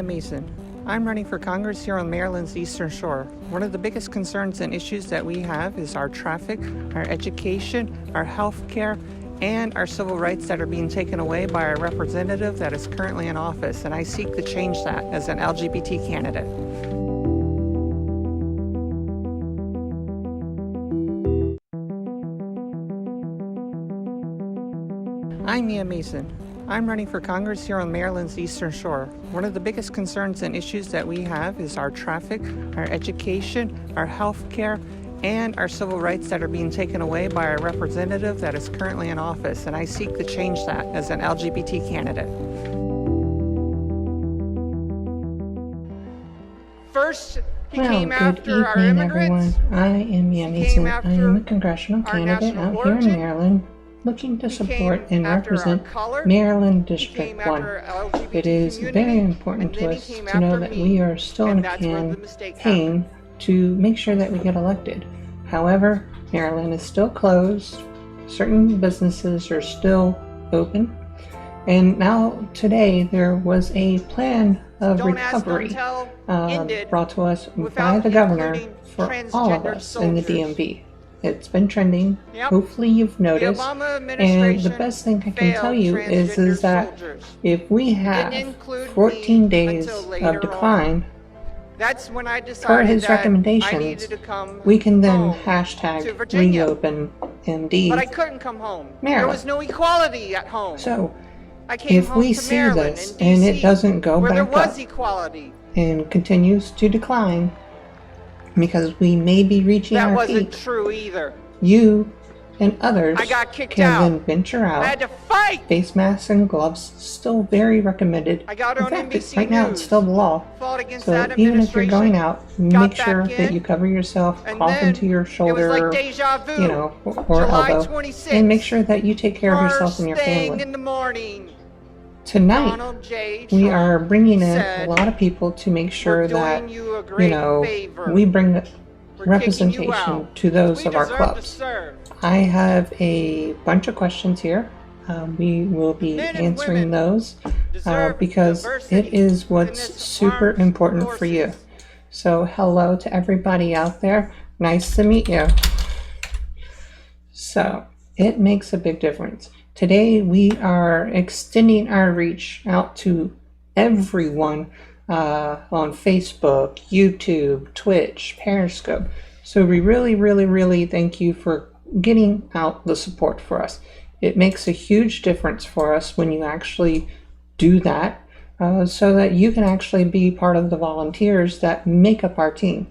Mia Mason. I'm running for Congress here on Maryland's Eastern Shore. One of the biggest concerns and issues that we have is our traffic, our education, our health care, and our civil rights that are being taken away by our representative that is currently in office, and I seek to change that as an LGBT candidate. I'm Mia Mason. I'm running for Congress here on Maryland's Eastern Shore. One of the biggest concerns and issues that we have is our traffic, our education, our health care, and our civil rights that are being taken away by our representative that is currently in office, and I seek to change that as an LGBT candidate. First, he Well, came good after our evening, immigrants. everyone. I am Mia He Mason. came I after am a congressional our candidate national out here in origin. Maryland, looking to He support came and after our represent color. Maryland He District came 1. after our LGBT It is community, very important and to then he us came to know after that me, we are still and in a that's where the mistake campaign to make sure that we get elected. However, Maryland is still closed. Certain businesses are still open. And now today there was a plan of Don't ask, recovery don't tell, ended brought to us by without the governor including for all of transgendered us in the soldiers. DMV. It's been trending. Yep. Hopefully you've The noticed. Obama And administration the best thing I can tell failed you is transgender that soldiers. if we Didn't have include 14 me days until later of decline That's when I decided per his that I recommendations, needed to come we can then home to hashtag Virginia. reopen MD. But I couldn't come home. Maryland. There was no equality at home. So I came if home we to see Maryland this and and DC, it doesn't go where there back was up equality. and continues to decline because we may be reaching That our wasn't peak, true either. you and others I got kicked can out. then venture I had out. to fight. Face masks and gloves still very recommended. I got In on fact, NBC right now it's News. still the law. Fought against So that even if you're administration. going out, got make sure back that in, you cover yourself, and cough then into your it was shoulder, like deja vu. you know, or July elbow, 26th, and make sure that you take care of yourself and your First thing family. in the morning, Tonight, Donald J. we Trump are bringing in said, a lot of people to make sure "We're that, doing you a great favor. we bring We're kicking you representation out. to those We of our deserve to clubs. serve." I have a bunch of questions here. We will be Men and answering women those deserve because diversity it is in what's this super armed important for you. forces. So hello to everybody out there. Nice to meet you. So it makes a big difference. Today we are extending our reach out to everyone on Facebook, YouTube, Twitch, Periscope. So we really thank you for getting out the support for us. It makes a huge difference for us when you actually do that, so that you can actually be part of the volunteers that make up our team.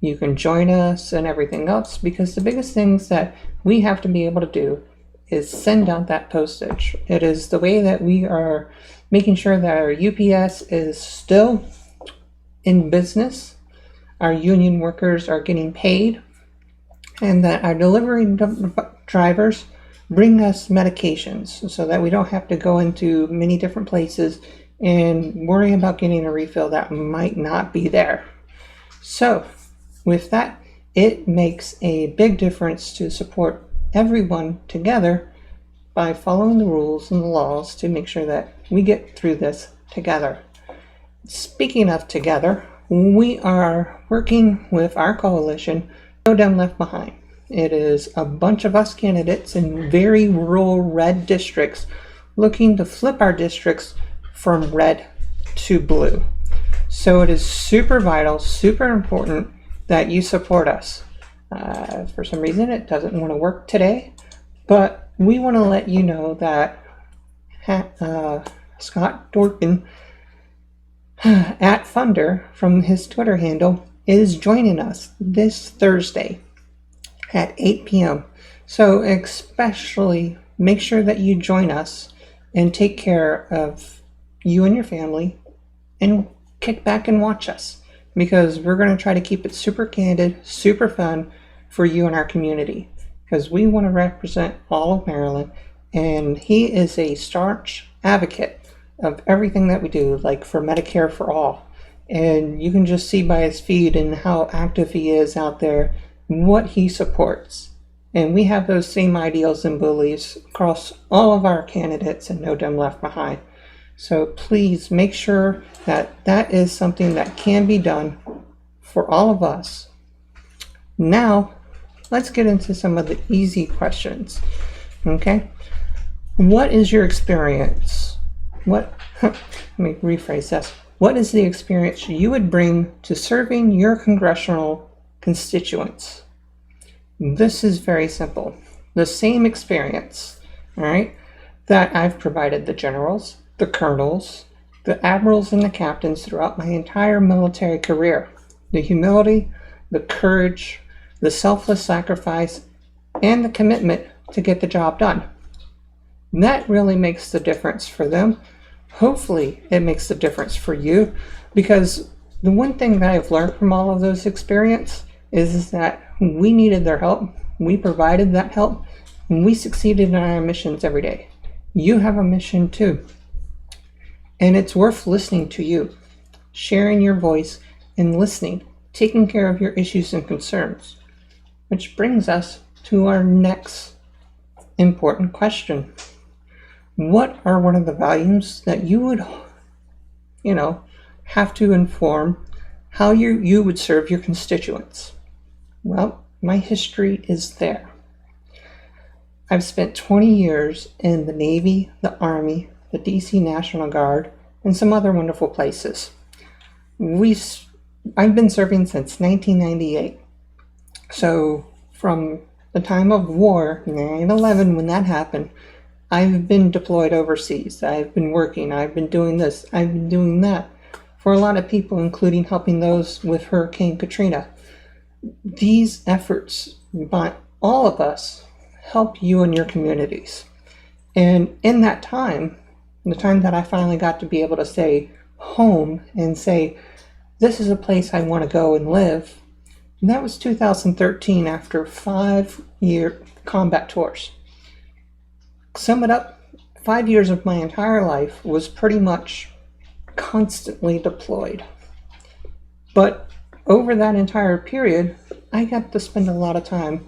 You can join us and everything else, because the biggest things that we have to be able to do is send out that postage. It is the way that we are making sure that our UPS is still in business, our union workers are getting paid, and that our delivery drivers bring us medications so that we don't have to go into many different places and worry about getting a refill that might not be there. So with that, it makes a big difference to support everyone together by following the rules and the laws to make sure that we get through this together. Speaking of together, we are working with our coalition, No Dem Left Behind. It is a bunch of us candidates in very rural red districts looking to flip our districts from red to blue. So it is super vital, super important that you support us. For some reason it doesn't want to work today, but we want to let you know that Scott Dorkin at Funder from his Twitter handle is joining us this Thursday at 8 p.m. So especially make sure that you join us and take care of you and your family and kick back and watch us, because we're going to try to keep it super candid, super fun for you and our community, because we want to represent all of Maryland, and he is a staunch advocate of everything that we do, like for Medicare for all. And you can just see by his feed and how active he is out there what he supports. And we have those same ideals and beliefs across all of our candidates and No Dem Left Behind. So please make sure that that is something that can be done for all of us. Now, let's get into some of the easy questions. Okay? What is your experience? Let me rephrase this. What is the experience you would bring to serving your congressional constituents? This is very simple. The same experience, all right, that I've provided the generals, the colonels, the admirals, and the captains throughout my entire military career. The humility, the courage, the selfless sacrifice, and the commitment to get the job done. That really makes the difference for them. Hopefully it makes the difference for you, because the one thing that I've learned from all of those experiences is that we needed their help. We provided that help, and we succeeded in our missions every day. You have a mission too. And it's worth listening to you, sharing your voice and listening, taking care of your issues and concerns. Which brings us to our next important question. What are one of the values that you would, have to inform how you would serve your constituents? Well, my history is there. I've spent 20 years in the Navy, the Army, the DC National Guard, and some other wonderful places. I've been serving since 1998. So from the time of war, 9/11, when that happened, I've been deployed overseas. I've been working. I've been doing this. I've been doing that for a lot of people, including helping those with Hurricane Katrina. These efforts by all of us help you and your communities. And in that time, the time that I finally got to be able to stay home and say, this is a place I want to go and live, and that was 2013 after 5-year combat tours. Sum it up, 5 years of my entire life was pretty much constantly deployed. But over that entire period, I got to spend a lot of time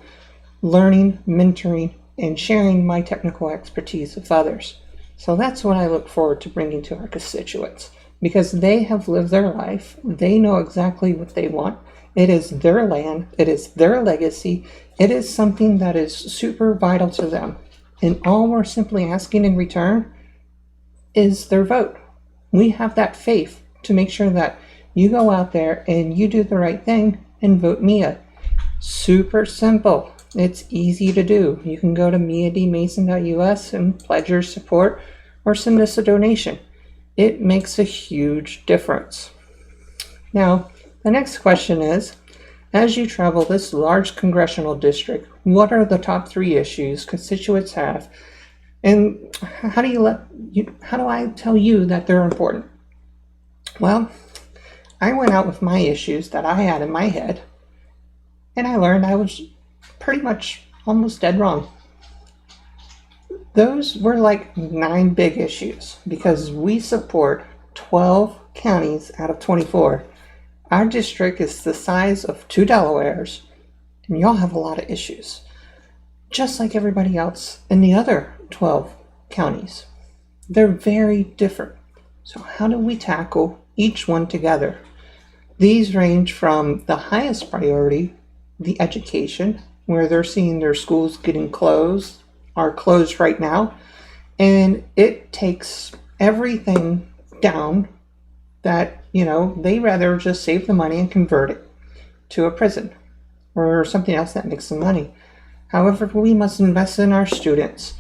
learning, mentoring, and sharing my technical expertise with others. So that's what I look forward to bringing to our constituents, because they have lived their life. They know exactly what they want. It is their land. It is their legacy. It is something that is super vital to them. And all we're simply asking in return is their vote. We have that faith to make sure that you go out there and you do the right thing and vote Mia. Super simple. It's easy to do. You can go to miadmason.us and pledge your support or send us a donation. It makes a huge difference. Now, the next question is, as you travel this large congressional district, what are the top 3 issues constituents have? And how do I tell you that they're important? Well, I went out with my issues that I had in my head, and I learned I was pretty much almost dead wrong. Those were like 9 big issues, because we support 12 counties out of 24. Our district is the size of 2 Delawares, and y'all have a lot of issues, just like everybody else in the other 12 counties. They're very different. So how do we tackle each one together? These range from the highest priority, the education, where they're seeing their schools getting closed, are closed right now, and it takes everything down that, they rather just save the money and convert it to a prison or something else that makes some money. However, we must invest in our students,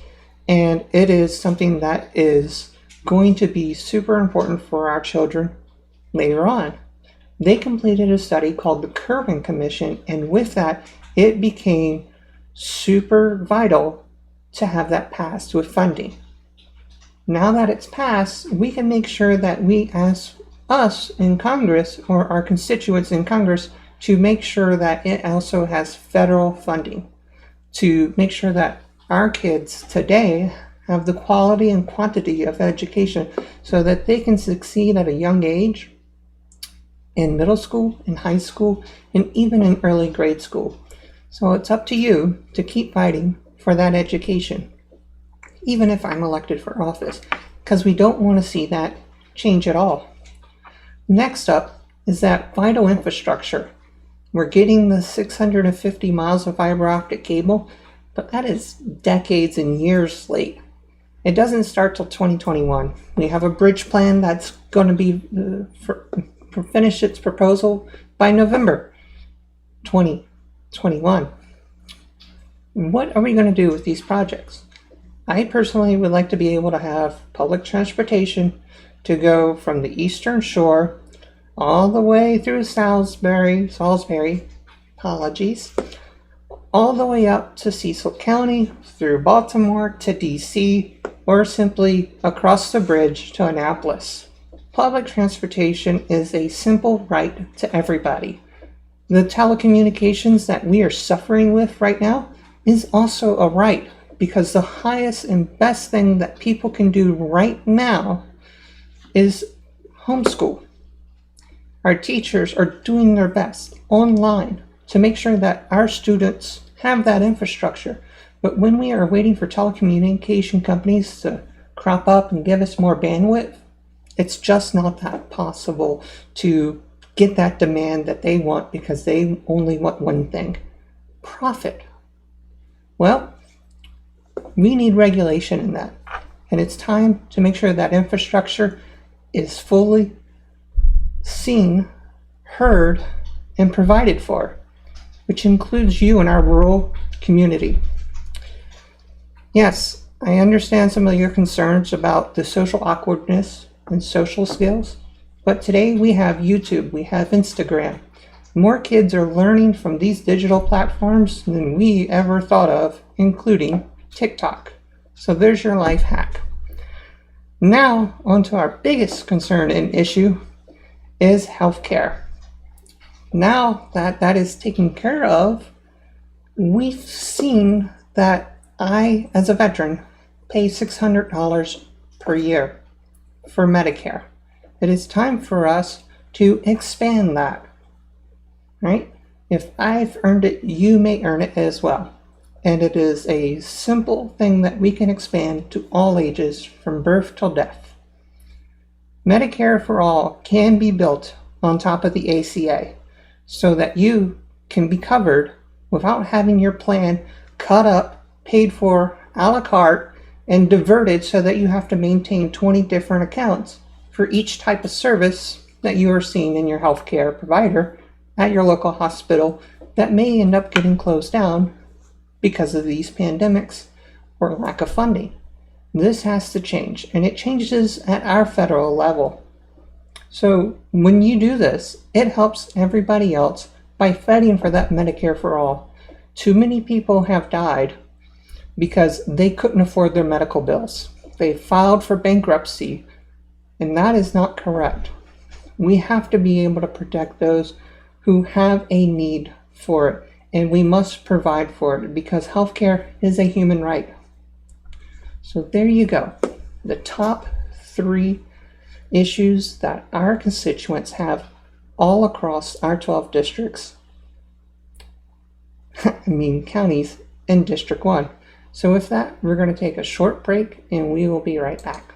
and it is something that is going to be super important for our children later on. They completed a study called the Kerwin Commission, and with that, it became super vital to have that passed with funding. Now that it's passed, we can make sure that we ask us in Congress, or our constituents in Congress, to make sure that it also has federal funding, to make sure that our kids today have the quality and quantity of education so that they can succeed at a young age in middle school, in high school, and even in early grade school. So it's up to you to keep fighting for that education. Even if I'm elected for office, because we don't want to see that change at all. Next up is that vital infrastructure. We're getting the 650 miles of fiber optic cable, but that is decades and years late. It doesn't start till 2021. We have a bridge plan that's going to be finish its proposal by November 2021. What are we going to do with these projects? I personally would like to be able to have public transportation to go from the Eastern Shore all the way through Salisbury, all the way up to Cecil County, through Baltimore to DC, or simply across the bridge to Annapolis. Public transportation is a simple right to everybody. The telecommunications that we are suffering with right now is also a right, because the highest and best thing that people can do right now is homeschool. Our teachers are doing their best online to make sure that our students have that infrastructure. But when we are waiting for telecommunication companies to crop up and give us more bandwidth, it's just not that possible to get that demand that they want, because they only want one thing: profit. Well, we need regulation in that. And it's time to make sure that infrastructure is fully seen, heard, and provided for, which includes you in our rural community. Yes, I understand some of your concerns about the social awkwardness and social skills, but today we have YouTube, we have Instagram. More kids are learning from these digital platforms than we ever thought of, including TikTok. So there's your life hack. Now, on to our biggest concern and issue is healthcare. Now that that is taken care of, we've seen that I, as a veteran, pay $600 per year for Medicare. It is time for us to expand that, right? If I've earned it, you may earn it as well. And it is a simple thing that we can expand to all ages from birth till death. Medicare for All can be built on top of the ACA so that you can be covered without having your plan cut up, paid for a la carte, and diverted so that you have to maintain 20 different accounts for each type of service that you are seeing in your healthcare provider at your local hospital that may end up getting closed down because of these pandemics or lack of funding. This has to change, and it changes at our federal level. So when you do this, it helps everybody else by fighting for that Medicare for all. Too many people have died because they couldn't afford their medical bills. They filed for bankruptcy, and that is not correct. We have to be able to protect those who have a need for it, and we must provide for it because healthcare is a human right. So there you go. The top 3 issues that our constituents have all across our 12 districts. Counties in District 1. So with that, we're going to take a short break and we will be right back.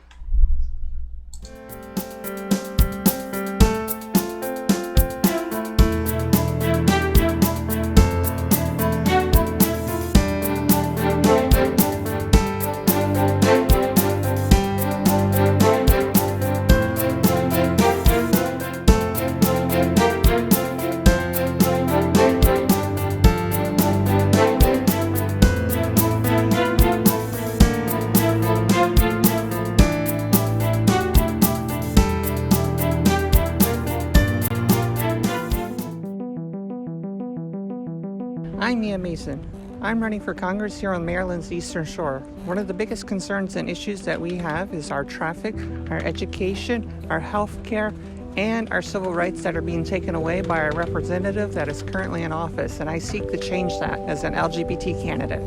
I'm Mia Mason. I'm running for Congress here on Maryland's Eastern Shore. One of the biggest concerns and issues that we have is our traffic, our education, our health care, and our civil rights that are being taken away by our representative that is currently in office, and I seek to change that as an LGBT candidate.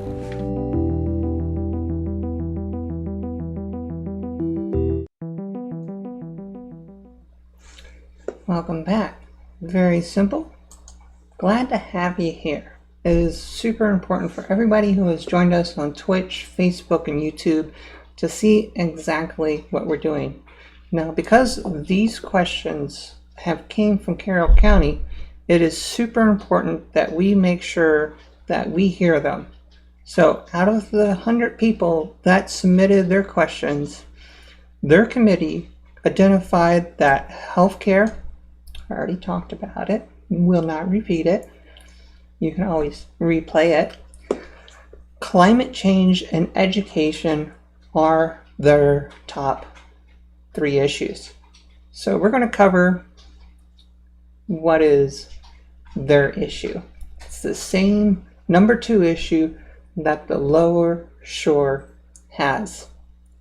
Welcome back. Very simple. Glad to have you here. It is super important for everybody who has joined us on Twitch, Facebook, and YouTube to see exactly what we're doing. Now, because these questions have came from Carroll County, it is super important that we make sure that we hear them. So out of the 100 people that submitted their questions, their committee identified that healthcare, I already talked about it, will not repeat it. You can always replay it. Climate change and education are their top 3 issues. So we're going to cover what is their issue. It's the same number 2 issue that the lower shore has.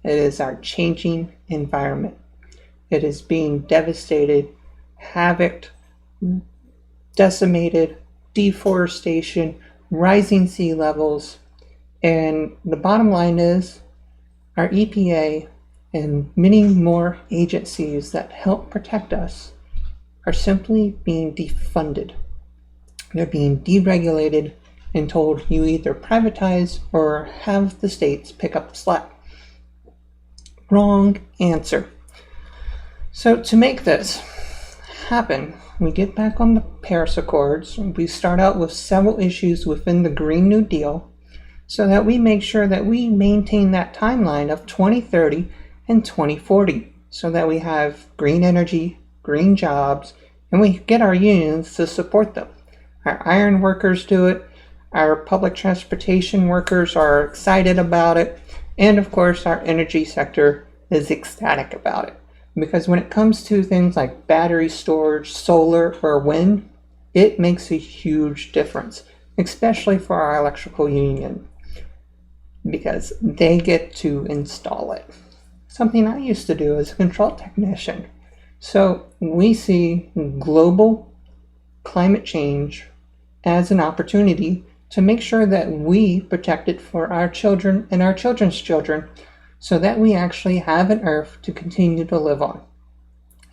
It is our changing environment. It is being devastated, havocked, decimated, deforestation, rising sea levels, and the bottom line is our EPA and many more agencies that help protect us are simply being defunded. They're being deregulated and told you either privatize or have the states pick up the slack. Wrong answer. So to make this happen, we get back on the Paris Accords. We start out with several issues within the Green New Deal so that we make sure that we maintain that timeline of 2030 and 2040 so that we have green energy, green jobs, and we get our unions to support them. Our iron workers do it. Our public transportation workers are excited about it. And of course, our energy sector is ecstatic about it. Because when it comes to things like battery storage, solar, or wind, it makes a huge difference, especially for our electrical union, because they get to install it. Something I used to do as a control technician. So we see global climate change as an opportunity to make sure that we protect it for our children and our children's children so that we actually have an earth to continue to live on.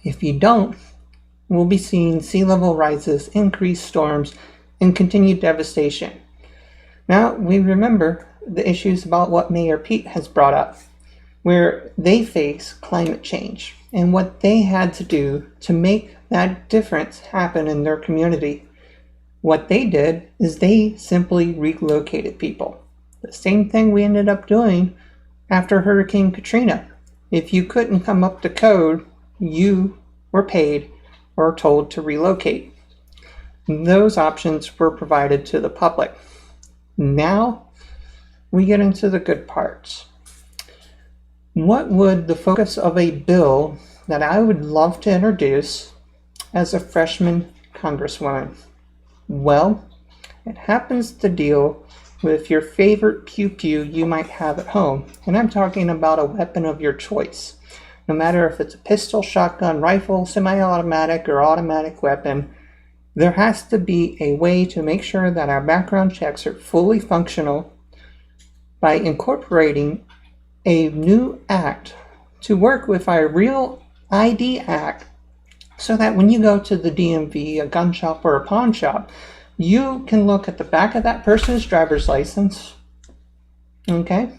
If you don't, we'll be seeing sea level rises, increased storms, and continued devastation. Now, we remember the issues about what Mayor Pete has brought up, where they face climate change and what they had to do to make that difference happen in their community. What they did is they simply relocated people. The same thing we ended up doing after Hurricane Katrina. If you couldn't come up to code, you were paid or told to relocate. Those options were provided to the public. Now we get into the good parts. What would the focus of a bill that I would love to introduce as a freshman congresswoman? Well, it happens to deal with your favorite pew-pew you might have at home. And I'm talking about a weapon of your choice. No matter if it's a pistol, shotgun, rifle, semi-automatic, or automatic weapon, there has to be a way to make sure that our background checks are fully functional by incorporating a new act to work with our Real ID Act so that when you go to the DMV, a gun shop, or a pawn shop, you can look at the back of that person's driver's license, okay,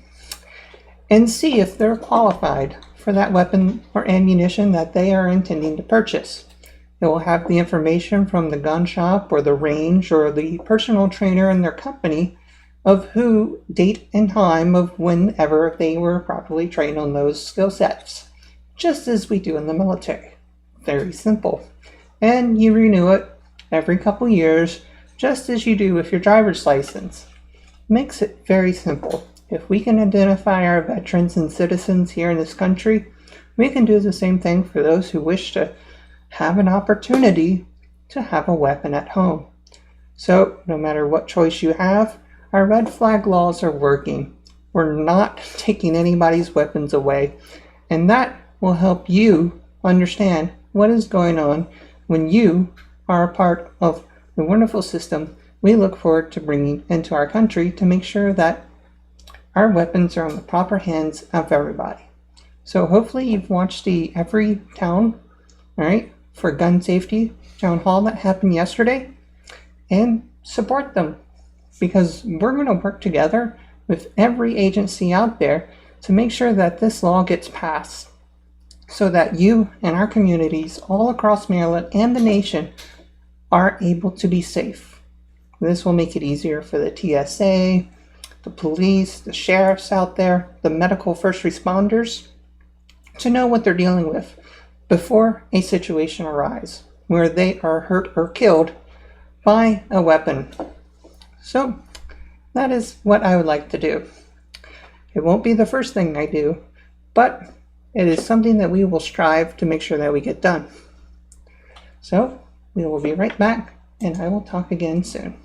and see if they're qualified for that weapon or ammunition that they are intending to purchase. It will have the information from the gun shop or the range or the personal trainer in their company of who, date and time of whenever they were properly trained on those skill sets, just as we do in the military. Very simple. And you renew it every couple years, just as you do with your driver's license. Makes it very simple. If we can identify our veterans and citizens here in this country, we can do the same thing for those who wish to have an opportunity to have a weapon at home. So no matter what choice you have, our red flag laws are working. We're not taking anybody's weapons away, and that will help you understand what is going on when you are a part of the wonderful system we look forward to bringing into our country to make sure that our weapons are in the proper hands of everybody. So hopefully you've watched the Every Town, all right, for gun safety town hall that happened yesterday, and support them, because we're going to work together with every agency out there to make sure that this law gets passed so that you and our communities all across Maryland and the nation are able to be safe. This will make it easier for the TSA, the police, the sheriffs out there, the medical first responders to know what they're dealing with before a situation arises where they are hurt or killed by a weapon. So that is what I would like to do. It won't be the first thing I do, but it is something that we will strive to make sure that we get done. So we will be right back, and I will talk again soon.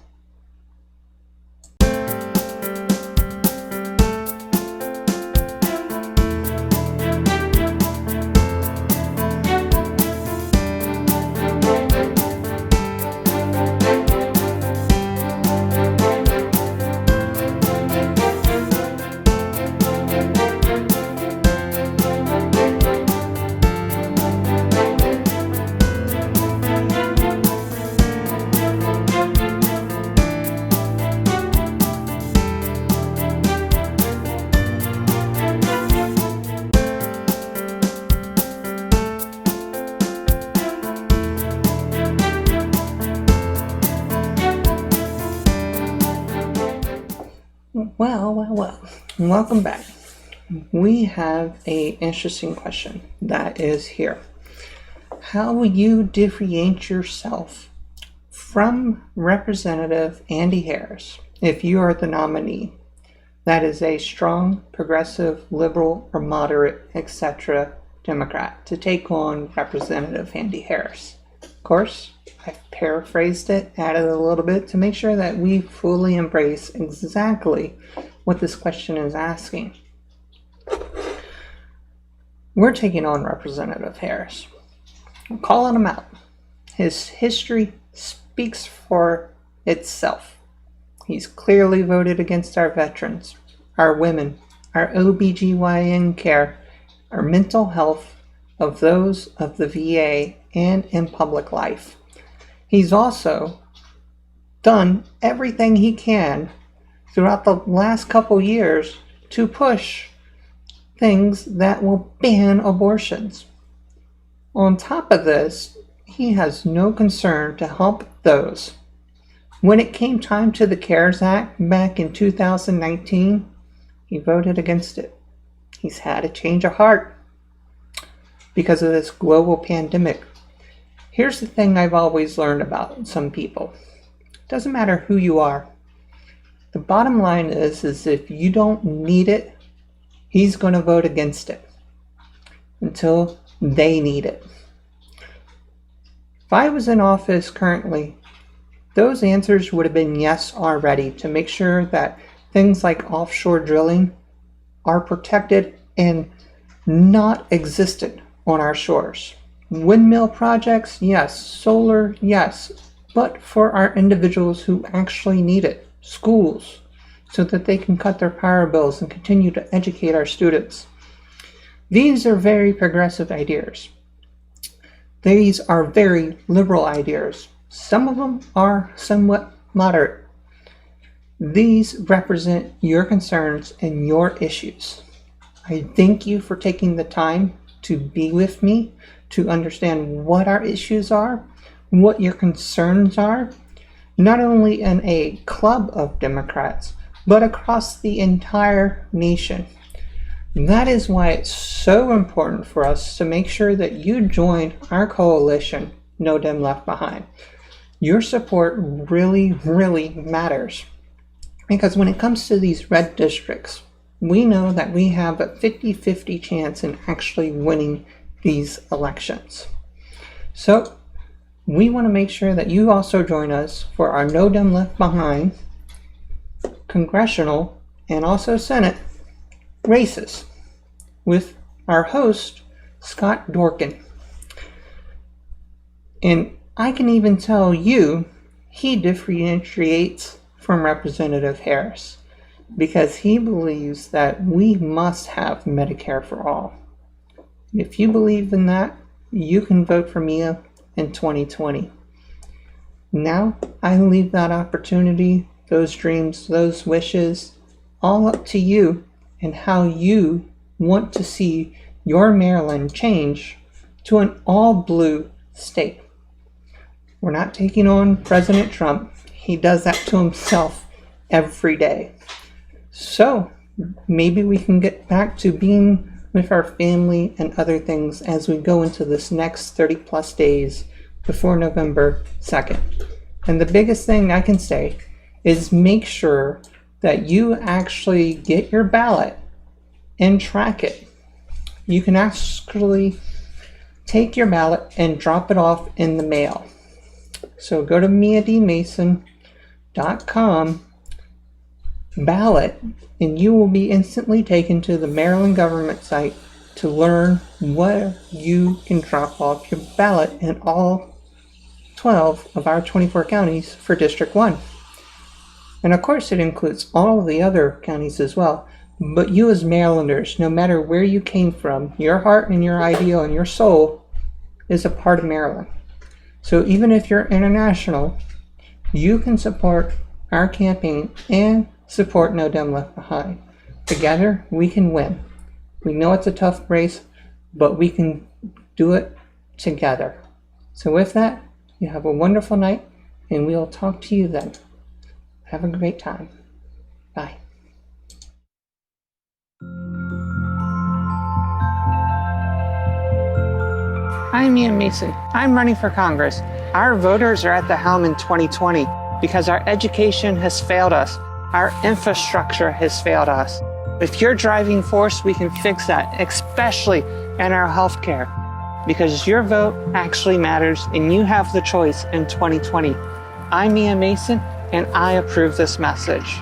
Well, welcome back. We have an interesting question that is here. How will you differentiate yourself from Representative Andy Harris if you are the nominee? That is a strong, progressive, liberal, or moderate, etc. Democrat to take on Representative Andy Harris. Of course, I've paraphrased it, added a little bit to make sure that we fully embrace exactly what this question is asking. We're taking on Representative Harris. I'm calling him out. His history speaks for itself. He's clearly voted against our veterans, our women, our OBGYN care, our mental health of those of the VA and in public life. He's also done everything he can throughout the last couple years to push things that will ban abortions. On top of this, he has no concern to help those. When it came time to the CARES Act back in 2019, he voted against it. He's had a change of heart because of this global pandemic. Here's the thing I've always learned about some people. It doesn't matter who you are. The bottom line is if you don't need it, he's going to vote against it until they need it. If I was in office currently, those answers would have been yes already to make sure that things like offshore drilling are protected and not existent on our shores. Windmill projects, yes. Solar, yes. But for our individuals who actually need it. Schools, so that they can cut their power bills and continue to educate our students. These are very progressive ideas. These are very liberal ideas. Some of them are somewhat moderate. These represent your concerns and your issues. I thank you for taking the time to be with me, to understand what our issues are, what your concerns are, not only in a club of Democrats, but across the entire nation. That is why it's so important for us to make sure that you join our coalition, No Dem Left Behind. Your support really, really matters. Because when it comes to these red districts, we know that we have a 50-50 chance in actually winning these elections. So we want to make sure that you also join us for our No Dem Left Behind Congressional and also Senate races with our host, Scott Dorkin. And I can even tell you he differentiates from Representative Harris because he believes that we must have Medicare for all. If you believe in that, you can vote for Mia in 2020. Now, I leave that opportunity, those dreams, those wishes, all up to you and how you want to see your Maryland change to an all-blue state. We're not taking on President Trump. He does that to himself every day. So maybe we can get back to being with our family and other things as we go into this next 30 plus days before November 2nd. And the biggest thing I can say is make sure that you actually get your ballot and track it. You can actually take your ballot and drop it off in the mail. So go to miadmason.com ballot and you will be instantly taken to the Maryland government site to learn where you can drop off your ballot in all 12 of our 24 counties for District 1. And of course it includes all of the other counties as well. But you as Marylanders, no matter where you came from, your heart and your ideal and your soul is a part of Maryland. So even if you're international, you can support our campaign and support No Dem Left Behind. Together, we can win. We know it's a tough race, but we can do it together. So with that, you have a wonderful night, and we'll talk to you then. Have a great time. Bye. I'm Ian Mason. I'm running for Congress. Our voters are at the helm in 2020 because our education has failed us. Our infrastructure has failed us. With your driving force, we can fix that, especially in our healthcare, because your vote actually matters and you have the choice in 2020. I'm Ian Mason, and I approve this message.